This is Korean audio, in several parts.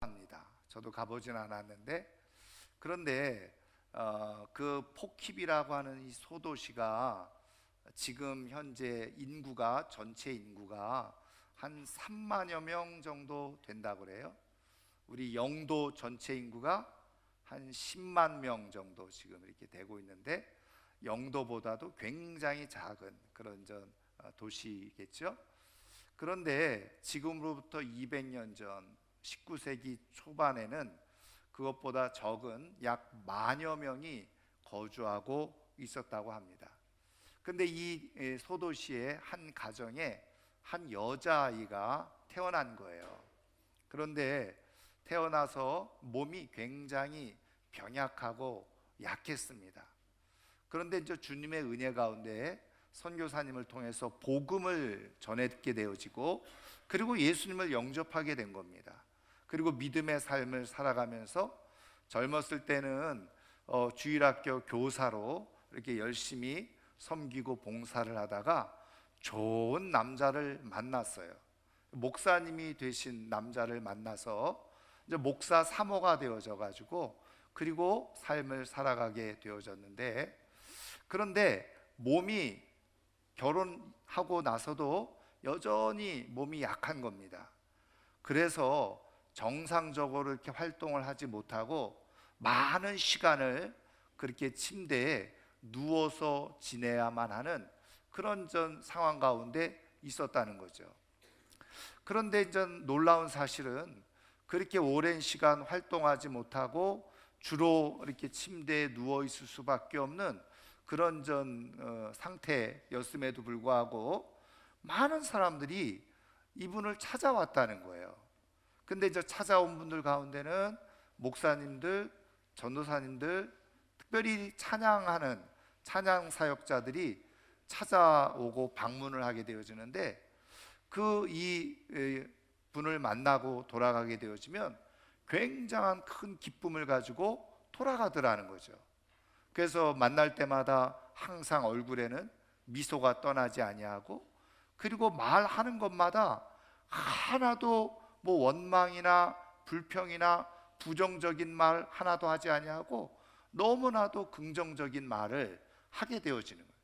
합니다. 저도 가보진 않았는데, 그런데 그 포킵이라고 하는 이 소도시가 지금 현재 인구가, 전체 인구가 한 3만여 명 정도 된다고 그래요. 우리 영도 전체 인구가 한 10만 명 정도 지금 이렇게 되고 있는데, 영도보다도 굉장히 작은 그런 도시겠죠. 그런데 지금으로부터 200년 전 19세기 초반에는 그것보다 적은 약 만여 명이 거주하고 있었다고 합니다. 근데 이 소도시의 한 가정에 한 여자아이가 태어난 거예요. 그런데 태어나서 몸이 굉장히 병약하고 약했습니다. 그런데 이제 주님의 은혜 가운데 선교사님을 통해서 복음을 전했게 되어지고, 그리고 예수님을 영접하게 된 겁니다. 그리고 믿음의 삶을 살아가면서 젊었을 때는 주일학교 교사로 이렇게 열심히 섬기고 봉사를 하다가 좋은 남자를 만났어요. 목사님이 되신 남자를 만나서 이제 목사 사모가 되어져 가지고, 그리고 삶을 살아가게 되어졌는데, 그런데 몸이 결혼하고 나서도 여전히 몸이 약한 겁니다. 그래서 정상적으로 이렇게 활동을 하지 못하고 많은 시간을 그렇게 침대에 누워서 지내야만 하는 그런 상황 가운데 있었다는 거죠. 그런데 이제 놀라운 사실은, 그렇게 오랜 시간 활동하지 못하고 주로 이렇게 침대에 누워 있을 수밖에 없는 그런 상태였음에도 불구하고 많은 사람들이 이분을 찾아왔다는 거예요. 근데 이제 찾아온 분들 가운데는 목사님들, 전도사님들, 특별히 찬양하는 찬양 사역자들이 찾아오고 방문을 하게 되어지는데, 이 분을 만나고 돌아가게 되어지면 굉장한 큰 기쁨을 가지고 돌아가더라는 거죠. 그래서 만날 때마다 항상 얼굴에는 미소가 떠나지 아니하고, 그리고 말하는 것마다 하나도 뭐 원망이나 불평이나 부정적인 말 하나도 하지 아니하고 너무나도 긍정적인 말을 하게 되어지는 거예요.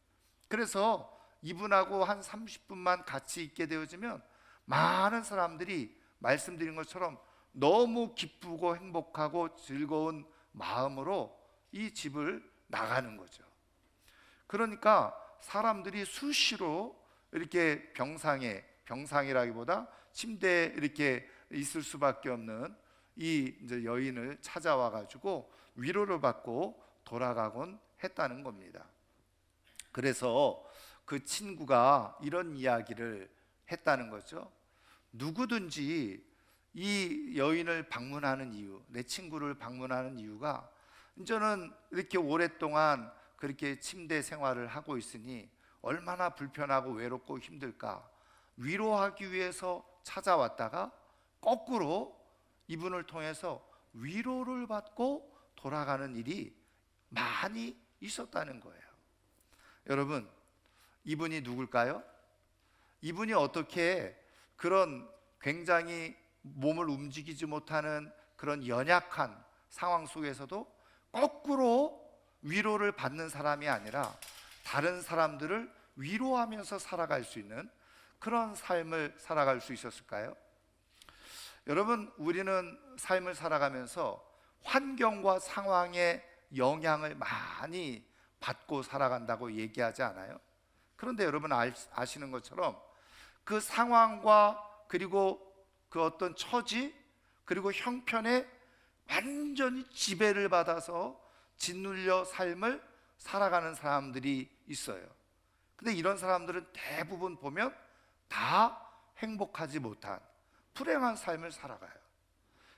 그래서 이분하고 한 30분만 같이 있게 되어지면 많은 사람들이 말씀드린 것처럼 너무 기쁘고 행복하고 즐거운 마음으로 이 집을 나가는 거죠. 그러니까 사람들이 수시로 이렇게 병상이라기보다 침대에 이렇게 있을 수밖에 없는 이 여인을 찾아와 가지고 위로를 받고 돌아가곤 했다는 겁니다. 그래서 그 친구가 이런 이야기를 했다는 거죠. 누구든지 이 여인을 방문하는 이유, 내 친구를 방문하는 이유가, 저는 이렇게 오랫동안 그렇게 침대 생활을 하고 있으니 얼마나 불편하고 외롭고 힘들까, 위로하기 위해서 찾아왔다가 거꾸로 이분을 통해서 위로를 받고 돌아가는 일이 많이 있었다는 거예요. 여러분, 이분이 누굴까요? 이분이 어떻게 그런 굉장히 몸을 움직이지 못하는 그런 연약한 상황 속에서도 거꾸로 위로를 받는 사람이 아니라 다른 사람들을 위로하면서 살아갈 수 있는 그런 삶을 살아갈 수 있었을까요? 여러분, 우리는 삶을 살아가면서 환경과 상황의 영향을 많이 받고 살아간다고 얘기하지 않아요? 그런데 여러분 아시는 것처럼 그 상황과, 그리고 그 어떤 처지, 그리고 형편에 완전히 지배를 받아서 짓눌려 삶을 살아가는 사람들이 있어요. 근데 이런 사람들은 대부분 보면 다 행복하지 못한 불행한 삶을 살아가요.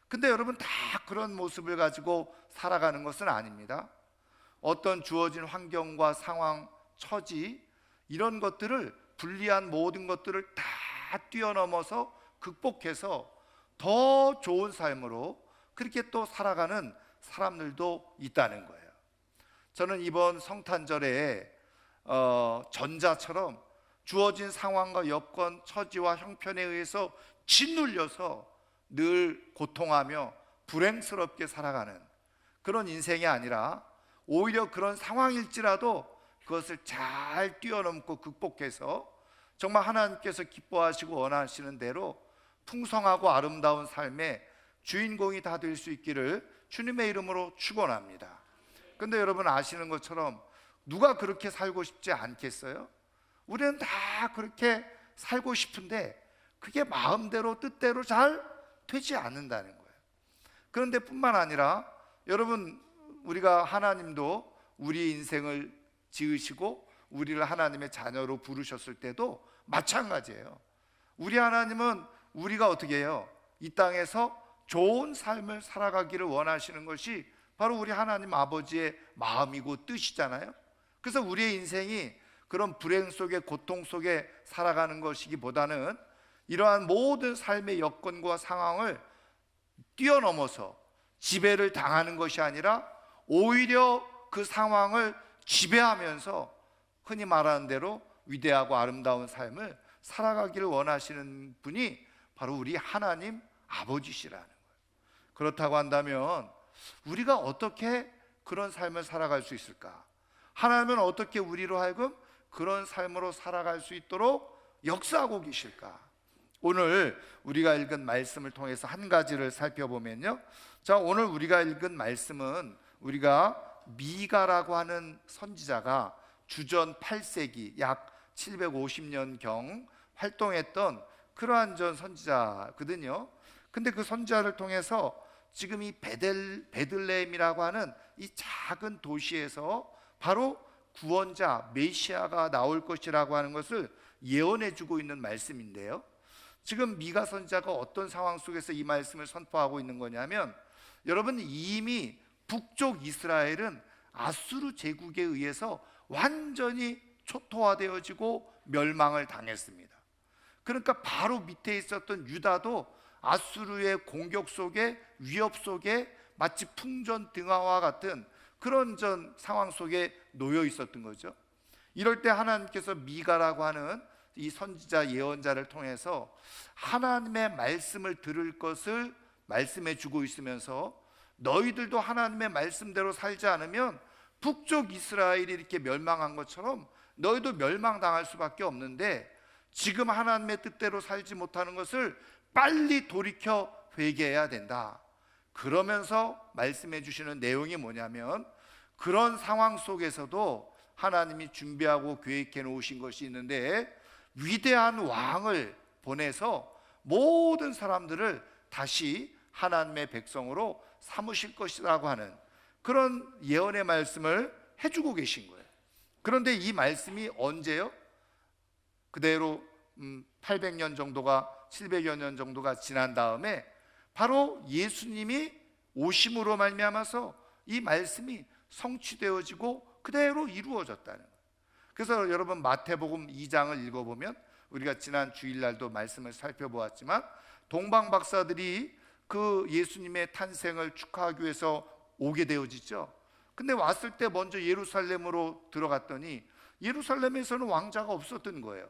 근데 여러분, 다 그런 모습을 가지고 살아가는 것은 아닙니다. 어떤 주어진 환경과 상황, 처지, 이런 것들을, 불리한 모든 것들을 다 뛰어넘어서 극복해서 더 좋은 삶으로 그렇게 또 살아가는 사람들도 있다는 거예요. 저는 이번 성탄절에 전자처럼 주어진 상황과 여건, 처지와 형편에 의해서 짓눌려서 늘 고통하며 불행스럽게 살아가는 그런 인생이 아니라 오히려 그런 상황일지라도 그것을 잘 뛰어넘고 극복해서 정말 하나님께서 기뻐하시고 원하시는 대로 풍성하고 아름다운 삶의 주인공이 다 될 수 있기를 주님의 이름으로 축원합니다. 근데 여러분 아시는 것처럼 누가 그렇게 살고 싶지 않겠어요? 우리는 다 그렇게 살고 싶은데 그게 마음대로 뜻대로 잘 되지 않는다는 거예요. 그런데 뿐만 아니라 여러분, 우리가 하나님도 우리 인생을 지으시고 우리를 하나님의 자녀로 부르셨을 때도 마찬가지예요. 우리 하나님은 우리가 어떻게 해요? 이 땅에서 좋은 삶을 살아가기를 원하시는 것이 바로 우리 하나님 아버지의 마음이고 뜻이잖아요. 그래서 우리의 인생이 그런 불행 속에 고통 속에 살아가는 것이기보다는 이러한 모든 삶의 여건과 상황을 뛰어넘어서 지배를 당하는 것이 아니라 오히려 그 상황을 지배하면서 흔히 말하는 대로 위대하고 아름다운 삶을 살아가기를 원하시는 분이 바로 우리 하나님 아버지시라는 거예요. 그렇다고 한다면 우리가 어떻게 그런 삶을 살아갈 수 있을까? 하나님은 어떻게 우리로 하여금 그런 삶으로 살아갈 수 있도록 역사하고 계실까? 오늘 우리가 읽은 말씀을 통해서 한 가지를 살펴보면요, 자, 오늘 우리가 읽은 말씀은 우리가 미가라고 하는 선지자가 주전 8세기 약 750년경 활동했던 그러한 전 선지자거든요. 근데 그 선지자를 통해서 지금 이 베들레헴이라고 하는 이 작은 도시에서 바로 구원자 메시아가 나올 것이라고 하는 것을 예언해 주고 있는 말씀인데요, 지금 미가 선지자가 어떤 상황 속에서 이 말씀을 선포하고 있는 거냐면, 여러분, 이미 북쪽 이스라엘은 아수르 제국에 의해서 완전히 초토화되어지고 멸망을 당했습니다. 그러니까 바로 밑에 있었던 유다도 아수르의 공격 속에, 위협 속에 마치 풍전등화와 같은 그런 상황 속에 놓여 있었던 거죠. 이럴 때 하나님께서 미가라고 하는 이 선지자 예언자를 통해서 하나님의 말씀을 들을 것을 말씀해 주고 있으면서, 너희들도 하나님의 말씀대로 살지 않으면 북쪽 이스라엘이 이렇게 멸망한 것처럼 너희도 멸망당할 수밖에 없는데, 지금 하나님의 뜻대로 살지 못하는 것을 빨리 돌이켜 회개해야 된다. 그러면서 말씀해 주시는 내용이 뭐냐면, 그런 상황 속에서도 하나님이 준비하고 계획해 놓으신 것이 있는데, 위대한 왕을 보내서 모든 사람들을 다시 하나님의 백성으로 삼으실 것이라고 하는 그런 예언의 말씀을 해주고 계신 거예요. 그런데 이 말씀이 언제요? 그대로 800년 정도가 700여 년 정도가 지난 다음에 바로 예수님이 오심으로 말미암아서 이 말씀이 성취되어지고 그대로 이루어졌다는 거예요. 그래서 여러분, 마태복음 2장을 읽어보면, 우리가 지난 주일날도 말씀을 살펴보았지만 동방 박사들이 그 예수님의 탄생을 축하하기 위해서 오게 되어지죠. 근데 왔을 때 먼저 예루살렘으로 들어갔더니 예루살렘에서는 왕자가 없었던 거예요.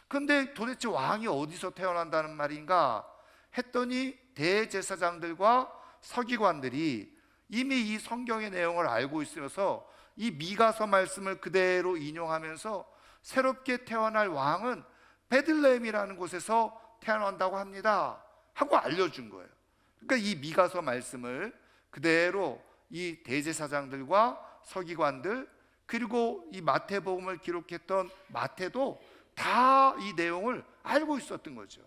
근데 도대체 왕이 어디서 태어난다는 말인가 했더니 대제사장들과 서기관들이 이미 이 성경의 내용을 알고 있어서 이 미가서 말씀을 그대로 인용하면서 새롭게 태어날 왕은 베들레헴이라는 곳에서 태어난다고 합니다 하고 알려준 거예요. 그러니까 이 미가서 말씀을 그대로 이 대제사장들과 서기관들, 그리고 이 마태복음을 기록했던 마태도 다 이 내용을 알고 있었던 거죠.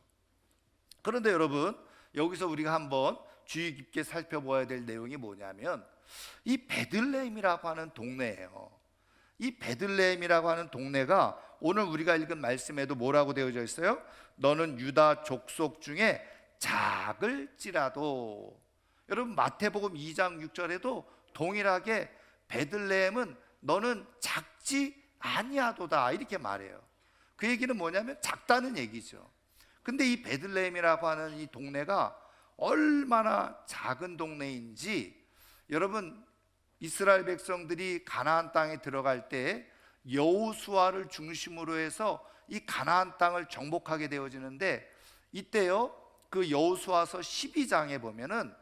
그런데 여러분, 여기서 우리가 한번 주의 깊게 살펴봐야 될 내용이 뭐냐면, 이 베들레헴이라고 하는 동네예요. 이 베들레헴이라고 하는 동네가 오늘 우리가 읽은 말씀에도 뭐라고 되어져 있어요? 너는 유다 족속 중에 작을지라도. 여러분, 마태복음 2장 6절에도 동일하게 베들레헴은 너는 작지 아니하도다 이렇게 말해요. 그 얘기는 뭐냐면 작다는 얘기죠. 근데 이 베들레헴이라고 하는 이 동네가 얼마나 작은 동네인지, 여러분, 이스라엘 백성들이 가나안 땅에 들어갈 때 여호수아를 중심으로 해서 이 가나안 땅을 정복하게 되어지는데, 이때요 그 여호수아서 12장에 보면은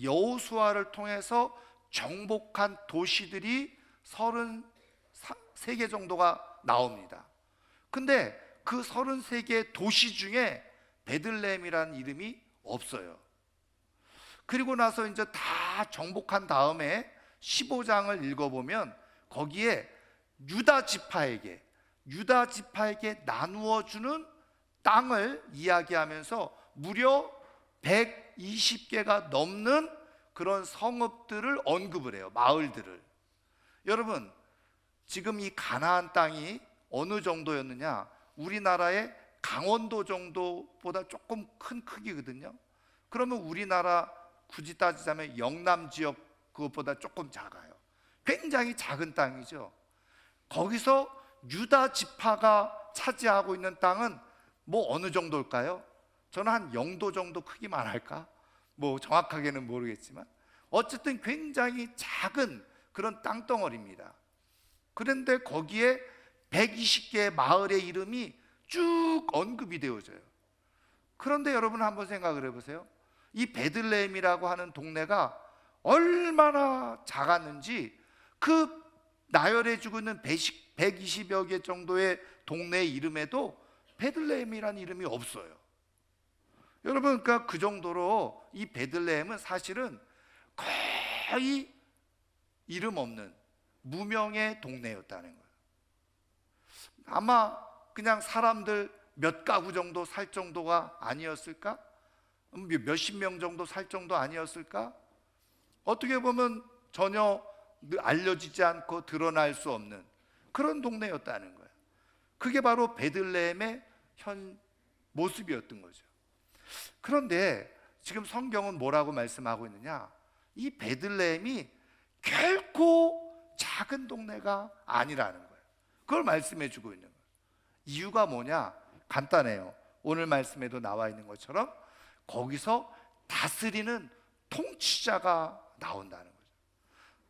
여호수아를 통해서 정복한 도시들이 33개 정도가 나옵니다. 근데 그 33개 도시 중에 베들레헴이라는 이름이 없어요. 그리고 나서 이제 다 정복한 다음에 15장을 읽어보면 거기에 유다 지파에게 나누어 주는 땅을 이야기하면서 무려 120개가 넘는 그런 성읍들을 언급을 해요. 마을들을. 여러분, 지금 이 가나안 땅이 어느 정도였느냐? 우리나라의 강원도 정도보다 조금 큰 크기거든요. 그러면 우리나라 굳이 따지자면 영남 지역 그것보다 조금 작아요. 굉장히 작은 땅이죠. 거기서 유다 지파가 차지하고 있는 땅은 뭐 어느 정도일까요? 저는 한 영도 정도 크기만 할까? 뭐 정확하게는 모르겠지만 어쨌든 굉장히 작은 그런 땅덩어리입니다. 그런데 거기에 120개의 마을의 이름이 쭉 언급이 되어져요. 그런데 여러분 한번 생각을 해보세요. 이 베들레헴이라고 하는 동네가 얼마나 작았는지 그 나열해주고 있는 120여 개 정도의 동네 이름에도 베들레헴이라는 이름이 없어요. 여러분, 그러니까 그 정도로 이 베들레헴은 사실은 거의 이름 없는 무명의 동네였다는 거예요. 아마 그냥 사람들 몇 가구 정도 살 정도가 아니었을까? 몇십 명 정도 살 정도 아니었을까? 어떻게 보면 전혀 알려지지 않고 드러날 수 없는 그런 동네였다는 거예요. 그게 바로 베들레헴의 현 모습이었던 거죠. 그런데 지금 성경은 뭐라고 말씀하고 있느냐? 이 베들레헴이 결코 작은 동네가 아니라는 거예요. 그걸 말씀해 주고 있는 거예요. 이유가 뭐냐? 간단해요. 오늘 말씀에도 나와 있는 것처럼 거기서 다스리는 통치자가 나온다는 거죠.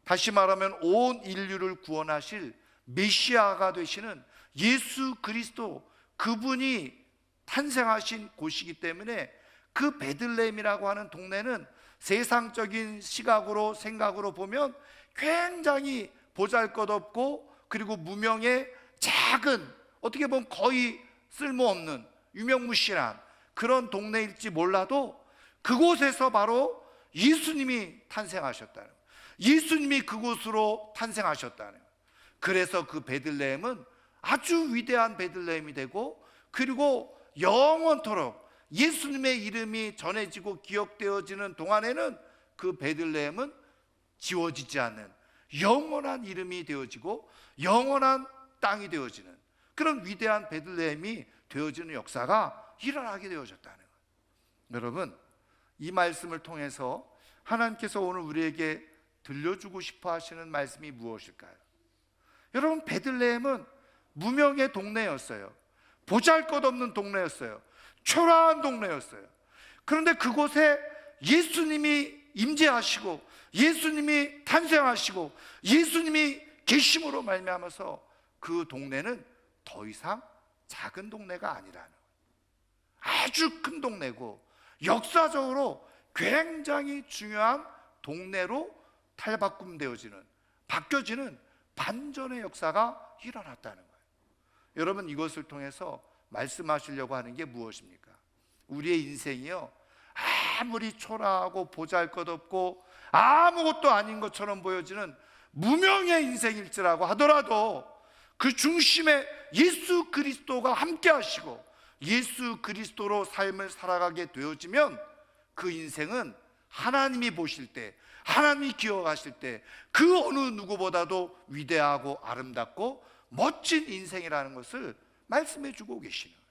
다시 말하면 온 인류를 구원하실 메시아가 되시는 예수 그리스도, 그분이 탄생하신 곳이기 때문에 그 베들레헴이라고 하는 동네는 세상적인 시각으로 생각으로 보면 굉장히 보잘것없고 그리고 무명의 작은, 어떻게 보면 거의 쓸모없는 유명무실한 그런 동네일지 몰라도 그곳에서 바로 예수님이 탄생하셨다는 거예요. 예수님이 그곳으로 탄생하셨다는 거예요. 그래서 그 베들레헴은 아주 위대한 베들레헴이 되고 그리고 영원토록 예수님의 이름이 전해지고 기억되어지는 동안에는 그 베들레헴은 지워지지 않는 영원한 이름이 되어지고 영원한 땅이 되어지는 그런 위대한 베들레헴이 되어지는 역사가 일어나게 되어졌다는 거예요. 여러분, 이 말씀을 통해서 하나님께서 오늘 우리에게 들려주고 싶어 하시는 말씀이 무엇일까요? 여러분, 베들레헴은 무명의 동네였어요. 보잘것없는 동네였어요. 초라한 동네였어요. 그런데 그곳에 예수님이 임재하시고 예수님이 탄생하시고 예수님이 계심으로 말미암아서 그 동네는 더 이상 작은 동네가 아니라는 거예요. 아주 큰 동네고 역사적으로 굉장히 중요한 동네로 탈바꿈되어지는, 바뀌어지는 반전의 역사가 일어났다는 거예요. 여러분, 이것을 통해서 말씀하시려고 하는 게 무엇입니까? 우리의 인생이요, 아무리 초라하고 보잘것없고 아무것도 아닌 것처럼 보여지는 무명의 인생일지라고 하더라도 그 중심에 예수 그리스도가 함께 하시고 예수 그리스도로 삶을 살아가게 되어지면 그 인생은 하나님이 보실 때, 하나님이 기억하실 때 그 어느 누구보다도 위대하고 아름답고 멋진 인생이라는 것을 말씀해 주고 계시는 거예요.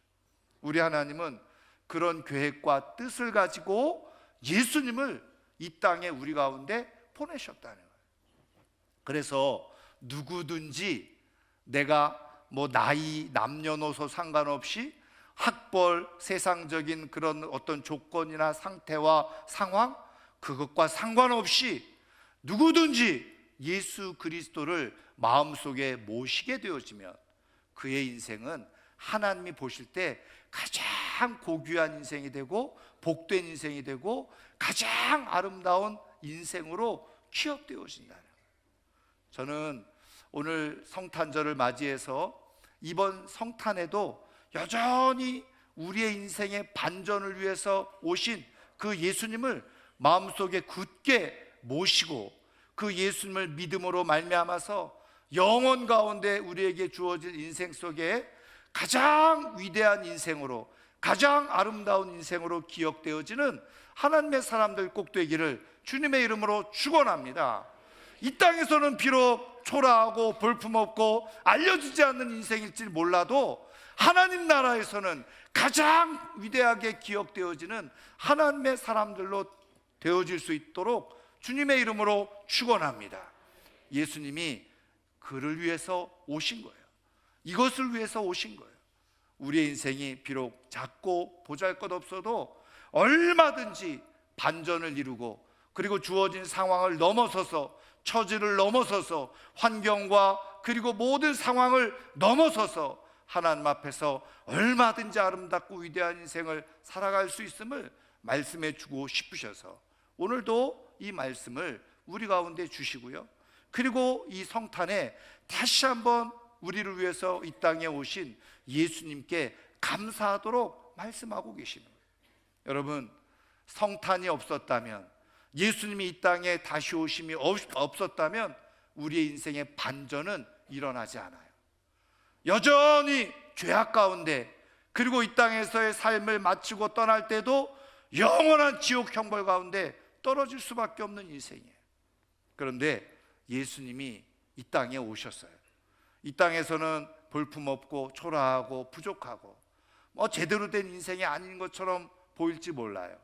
우리 하나님은 그런 계획과 뜻을 가지고 예수님을 이 땅에 우리 가운데 보내셨다는 거예요. 그래서 누구든지 내가 뭐 나이, 남녀노소 상관없이 학벌, 세상적인 그런 어떤 조건이나 상태와 상황, 그것과 상관없이 누구든지 예수 그리스도를 마음속에 모시게 되어지면 그의 인생은 하나님이 보실 때 가장 고귀한 인생이 되고 복된 인생이 되고 가장 아름다운 인생으로 기억되어진다는 거예요. 저는 오늘 성탄절을 맞이해서 이번 성탄에도 여전히 우리의 인생의 반전을 위해서 오신 그 예수님을 마음속에 굳게 모시고 그 예수님을 믿음으로 말미암아서 영원 가운데 우리에게 주어질 인생 속에 가장 위대한 인생으로, 가장 아름다운 인생으로 기억되어지는 하나님의 사람들 꼭 되기를 주님의 이름으로 축원합니다. 이 땅에서는 비록 초라하고 볼품없고 알려지지 않는 인생일지 몰라도 하나님 나라에서는 가장 위대하게 기억되어지는 하나님의 사람들로 되어질 수 있도록 주님의 이름으로 축원합니다. 예수님이 그를 위해서 오신 거예요. 이것을 위해서 오신 거예요. 우리의 인생이 비록 작고 보잘것없어도 얼마든지 반전을 이루고, 그리고 주어진 상황을 넘어서서, 처지를 넘어서서, 환경과 그리고 모든 상황을 넘어서서 하나님 앞에서 얼마든지 아름답고 위대한 인생을 살아갈 수 있음을 말씀해 주고 싶으셔서 오늘도 이 말씀을 우리 가운데 주시고요, 그리고 이 성탄에 다시 한번 우리를 위해서 이 땅에 오신 예수님께 감사하도록 말씀하고 계십니다. 여러분, 성탄이 없었다면, 예수님이 이 땅에 다시 오심이 없었다면 우리의 인생의 반전은 일어나지 않아요. 여전히 죄악 가운데, 그리고 이 땅에서의 삶을 마치고 떠날 때도 영원한 지옥 형벌 가운데 떨어질 수밖에 없는 인생이에요. 그런데 예수님이 이 땅에 오셨어요. 이 땅에서는 볼품없고 초라하고 부족하고 제대로 된 인생이 아닌 것처럼 보일지 몰라요.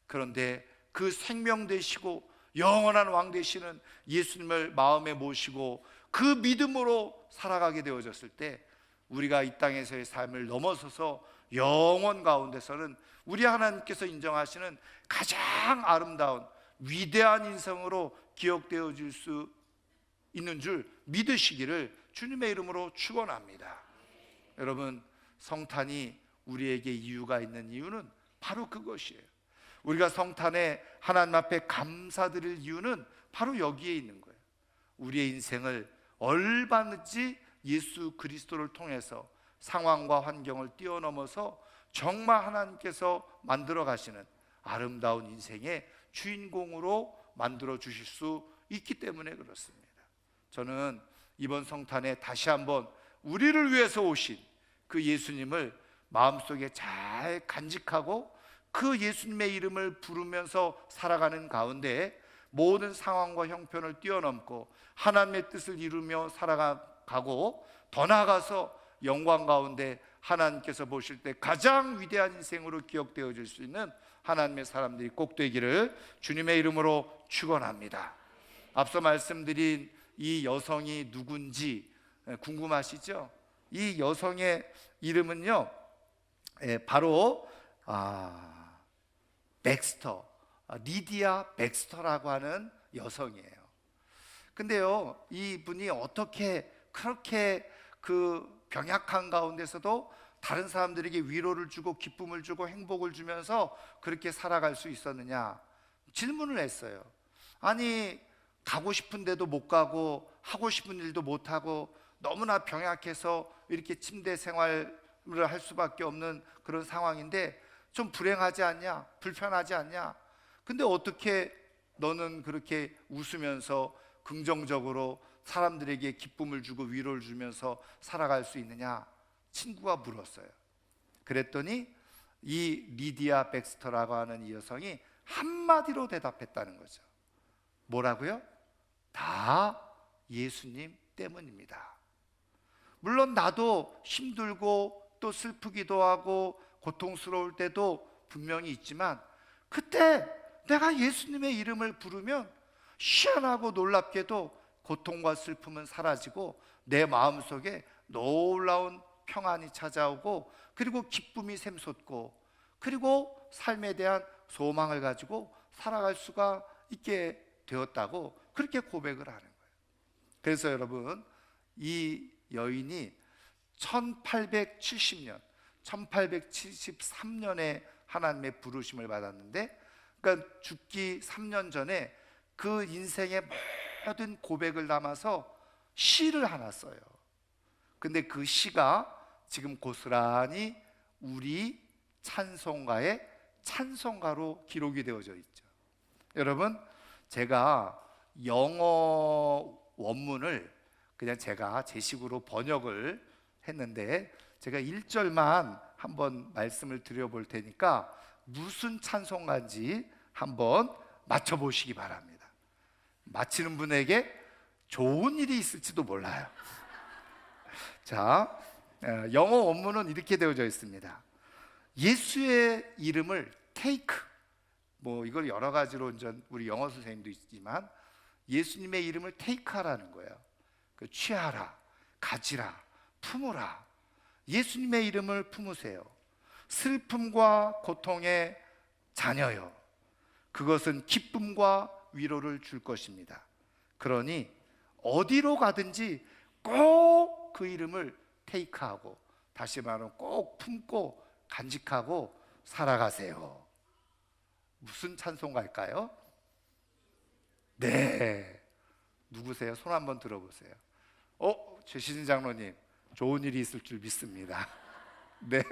그런데 그 생명 되시고 영원한 왕 되시는 예수님을 마음에 모시고 그 믿음으로 살아가게 되어졌을 때 우리가 이 땅에서의 삶을 넘어서서 영원 가운데서는 우리 하나님께서 인정하시는 가장 아름다운 위대한 인생으로 기억되어질 수 있는 줄 믿으시기를 주님의 이름으로 축원합니다. 여러분, 성탄이 우리에게 이유가 있는 이유는 바로 그것이에요. 우리가 성탄에 하나님 앞에 감사드릴 이유는 바로 여기에 있는 거예요. 우리의 인생을 얼마든지 예수 그리스도를 통해서 상황과 환경을 뛰어넘어서 정말 하나님께서 만들어 가시는 아름다운 인생의 주인공으로 만들어 주실 수 있기 때문에 그렇습니다. 저는 이번 성탄에 다시 한번 우리를 위해서 오신 그 예수님을 마음속에 잘 간직하고 그 예수님의 이름을 부르면서 살아가는 가운데 모든 상황과 형편을 뛰어넘고 하나님의 뜻을 이루며 살아가고, 더 나아가서 영광 가운데 하나님께서 보실 때 가장 위대한 인생으로 기억되어질 수 있는 하나님의 사람들이 꼭 되기를 주님의 이름으로 축원합니다. 앞서 말씀드린 이 여성이 누군지 궁금하시죠? 이 여성의 이름은요, 바로 백스터, 리디아 백스터라고 하는 여성이에요. 근데요, 이분이 어떻게 그렇게 그 병약한 가운데서도 다른 사람들에게 위로를 주고 기쁨을 주고 행복을 주면서 그렇게 살아갈 수 있었느냐 질문을 했어요. 아니, 가고 싶은 데도 못 가고 하고 싶은 일도 못 하고 너무나 병약해서 이렇게 침대 생활을 할 수밖에 없는 그런 상황인데 좀 불행하지 않냐? 불편하지 않냐? 근데 어떻게 너는 그렇게 웃으면서 긍정적으로 사람들에게 기쁨을 주고 위로를 주면서 살아갈 수 있느냐? 친구가 물었어요. 그랬더니 이 리디아 백스터라고 하는 이 여성이 한마디로 대답했다는 거죠. 뭐라고요? 다 예수님 때문입니다. 물론 나도 힘들고 또 슬프기도 하고 고통스러울 때도 분명히 있지만, 그때 내가 예수님의 이름을 부르면 희한하고 놀랍게도 고통과 슬픔은 사라지고 내 마음속에 놀라운 평안이 찾아오고, 그리고 기쁨이 샘솟고, 그리고 삶에 대한 소망을 가지고 살아갈 수가 있게 되었다고 그렇게 고백을 하는 거예요. 그래서 여러분, 이 여인이 1870년 1873년에 하나님의 부르심을 받았는데, 그러니까 죽기 3년 전에 그 인생의 모든 고백을 담아서 시를 하나 써요. 근데 그 시가 지금 고스란히 우리 찬송가의 찬송가로 기록이 되어져 있죠. 여러분, 제가 영어 원문을 그냥 제가 제 식으로 번역을 했는데, 제가 1절만 한번 말씀을 드려볼 테니까 무슨 찬송가인지 한번 맞춰보시기 바랍니다. 맞히는 분에게 좋은 일이 있을지도 몰라요. 자, 영어 원문은 이렇게 되어져 있습니다. 예수의 이름을 take, 뭐 이걸 여러 가지로 우리 영어 선생님도 있지만 예수님의 이름을 take하라는 거예요. 취하라, 가지라, 품으라. 예수님의 이름을 품으세요. 슬픔과 고통의 자녀요, 그것은 기쁨과 위로를 줄 것입니다. 그러니 어디로 가든지 꼭 그 이름을 테이크하고, 다시 말하면 꼭 품고 간직하고 살아가세요. 무슨 찬송가일까요? 네, 누구세요? 손 한번 들어보세요. 최신진 장로님, 좋은 일이 있을 줄 믿습니다. 네,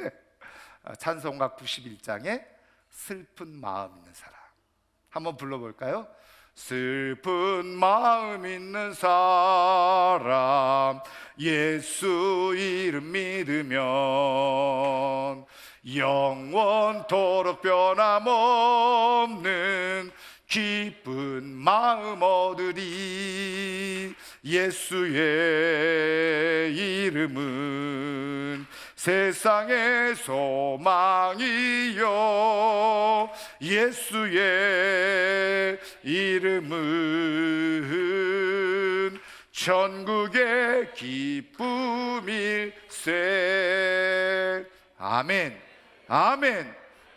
찬송가 91장에 슬픈 마음 있는 사람 한번 불러볼까요? 슬픈 마음 있는 사람, 예수 이름 믿으면 영원토록 변함없는 기쁜 마음 얻으리. 예수의 이름은 세상의 소망이요, 예수의 이름은 천국의 기쁨일세. 아멘, 아멘.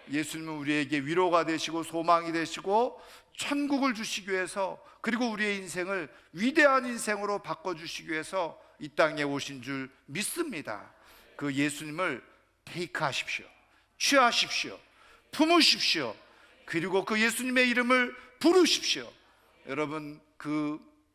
예수님은 우리에게 위로가 되시고 소망이 되시고 천국을 주시기 위해서, 그리고 우리의 인생을 위대한 인생으로 바꿔주시기 위해서 이 땅에 오신 줄 믿습니다. 그 예수님을 테이크하십시오, 취하십시오, 품으십시오. 그리고 그 예수님의 이름을 부르십시오. 여러분,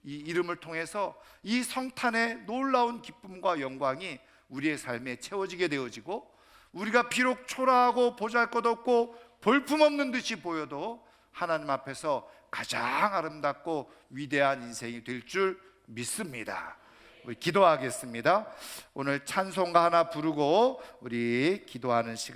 이 이름을 통해서 이 성탄의 놀라운 기쁨과 영광이 우리의 삶에 채워지게 되어지고, 우리가 비록 초라하고 보잘것없고 볼품없는 듯이 보여도 하나님 앞에서 가장 아름답고 위대한 인생이 될 줄 믿습니다. 우리 기도하겠습니다. 오늘 찬송가 하나 부르고 우리 기도하는 시간